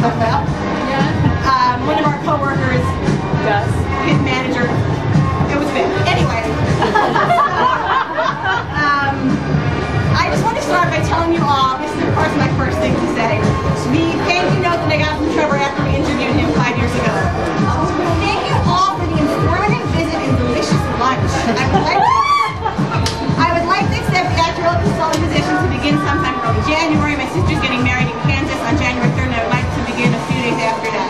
talk about. One of our coworkers, his manager, it was big. Anyway, I just want to start by telling you all, this is of course my first thing to say, the thank you note that I got from Trevor after we interviewed him 5 years ago. Thank you all for the informative visit and delicious lunch. I would like to accept the actual consultant position to begin sometime early January. My sister's getting married in Kansas on January 3rd, and I would like to begin a few days after that.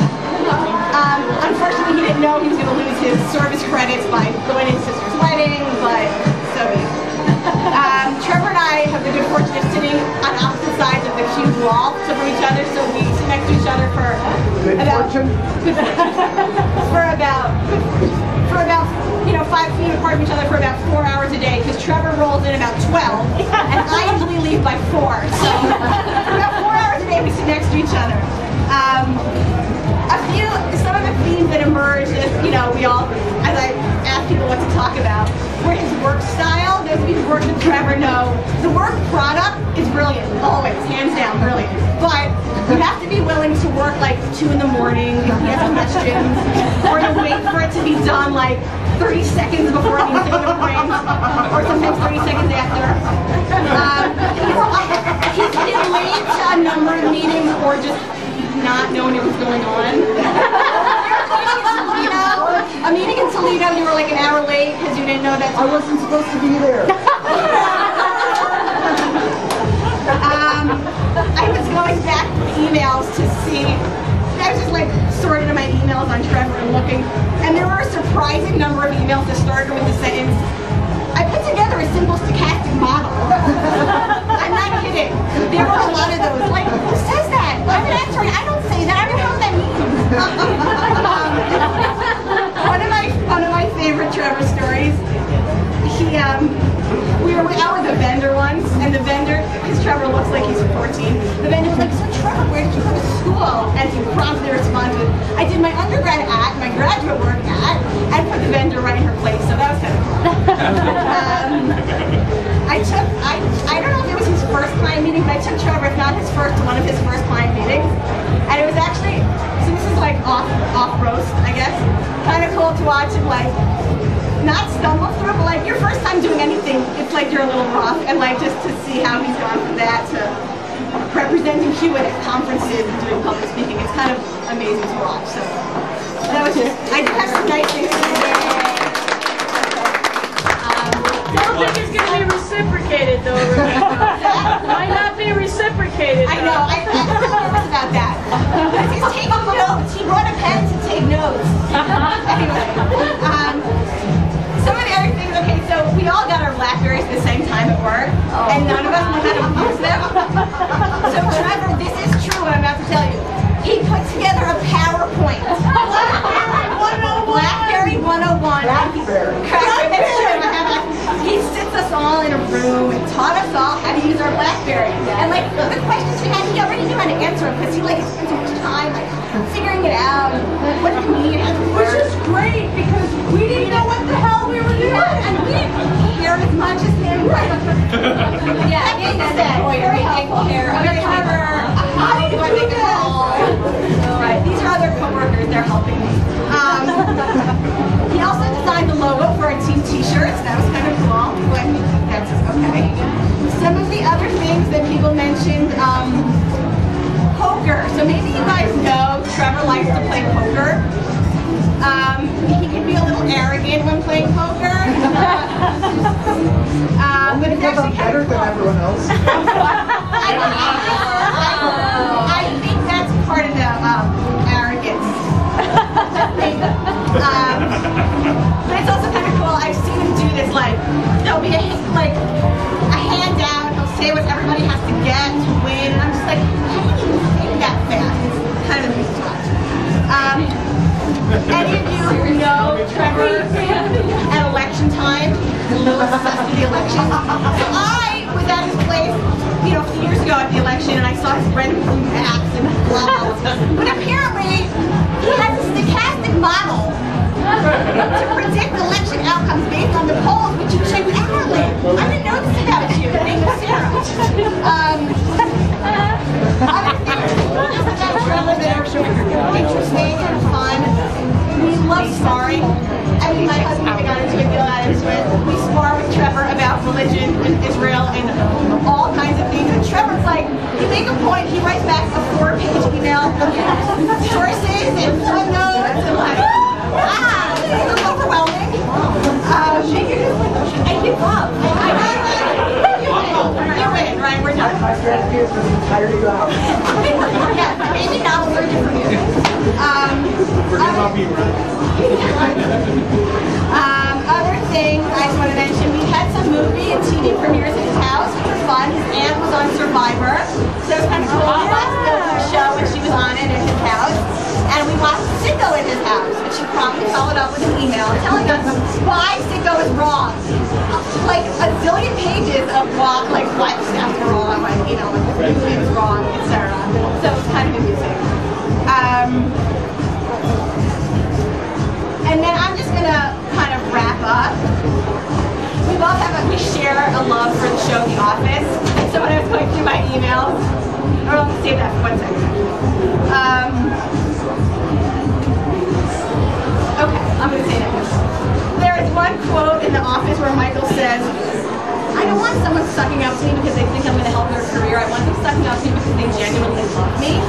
Unfortunately, he didn't know he was going to lose his service credits by going to his sister's wedding, but so be it. Trevor and I have the good fortune of sitting on opposite sides of the huge wall from each other, so we sit next to each other for about 5 feet apart from each other for about 4 hours a day, because Trevor rolls in about 12, and I usually leave by 4. So about 4 hours a day we sit next to each other. Some of the themes that emerged as, we all, as I asked people what to talk about, were his work style. Those of you who worked with Trevor know the work product is brilliant, always, hands down, brilliant. But you have to be willing to work like 2 in the morning if he has questions, or to wait for it to be done like 30 seconds before the fingerprint, or sometimes 30 seconds after. He's been late to a number of meetings, or just not knowing what was going on. A meeting in Toledo, you were like an hour late because you didn't know that. I wasn't supposed to be there. I was going back to the emails to see. I was just like sorting my emails on Trevor and looking, and there were a surprising number of emails that started with the sentence, "I put together a simple stochastic model." I'm not kidding. There were a lot of those. Like, who says that? I'm an actuary. I don't say that. I don't know what that means. One of my favorite Trevor stories. We were out with a vendor once, and the vendor, because Trevor looks like he's 14, the vendor was like, "So Trevor, where did you go to school?" And he promptly responded with, "I did my undergrad at, my graduate work at," and put the vendor right in her place. So that was kind of cool. I don't know if it was his first client meeting, but I took Trevor, if not his first, to one of his first client meetings. And it was actually, so this is like off roast, I guess, kind of cool to watch him like, not stumble through, but like your first time doing anything, it's like you're a little rough, and like just to see how he's gone from that to representing Hewitt at conferences and doing public speaking, it's kind of amazing to watch. So that was just, I do have some nice things to say. Don't think it's going to be reciprocated though, Rebecca. Might not be reciprocated though. I know, I'm nervous about that. Because he's taking notes. He brought a pen to take notes. Anyway, some of the other things, okay, so we all got our Blackberries at the same time at work, and none of us know how to use them. So Trevor, this is true what I'm about to tell you. He put together a PowerPoint. Blackberry 101. He sits us all in a room and taught us all how to use our Blackberry. And like the questions we had, he already knew how to answer them because he like spent so much time like figuring it out. What did it mean? Which is great because we didn't know what the hell we were doing. And we didn't care as much as him. Yeah, he said, very helpful. Very Trevor, how do I make a call? Right, these are other coworkers, they're helping me. He also designed the logo for our team t-shirts. That was kind of cool. But that's okay. Some of the other things that people mentioned, poker. So maybe you guys know Trevor likes to play poker. He can be a little arrogant when playing poker. But it's actually better than everyone else. I think that's part of the arrogance. But it's also kind of cool. I've seen him do this. Like there'll be a handout. He'll say what everybody has to get to win, and I'm just like, how do you think that fast? It's kind of neat to watch. Any of you who know Trevor at election time, a little obsessed with the election. So I was at his place, a few years ago at the election, and I saw his red and blue maps and blah, blah. But apparently, he has a stochastic model to predict election outcomes based on the polls, which you check hourly. I didn't know this about you. Name is Sarah. Other things about Trevor that are love sparring. I mean, my husband and I got into a deal out of it. We spar with Trevor about religion and Israel and all kinds of things. And Trevor's like, you make a point, he writes back a 4-page email, sources and footnotes, and like, this is a little overwhelming. And you love. You win, right? We're done. My strategy is to tire you out. Yeah, maybe now we'll learn it from you. Forget about me, Other thing I just want to mention, we had some movie and TV premieres at his house, which was fun. His aunt was on Survivor, so it was kind of cool. We watched the show when she was on it at his house, and we watched Sicko at his house, and she promptly followed up with an email telling us why Sicko is wrong. Like a zillion pages of why the stats were wrong, like, you know, like the movie was wrong, etc. So it's kind of amusing. And then I'm just gonna kind of wrap up. We share a love for the show The Office. So when I was going through my emails, or I'll save that for 1 second. Okay, I'm gonna say that. There is one quote in The Office where Michael says, I don't want someone sucking up to me because they think I'm gonna help their career. I want them sucking up to me because they genuinely love me.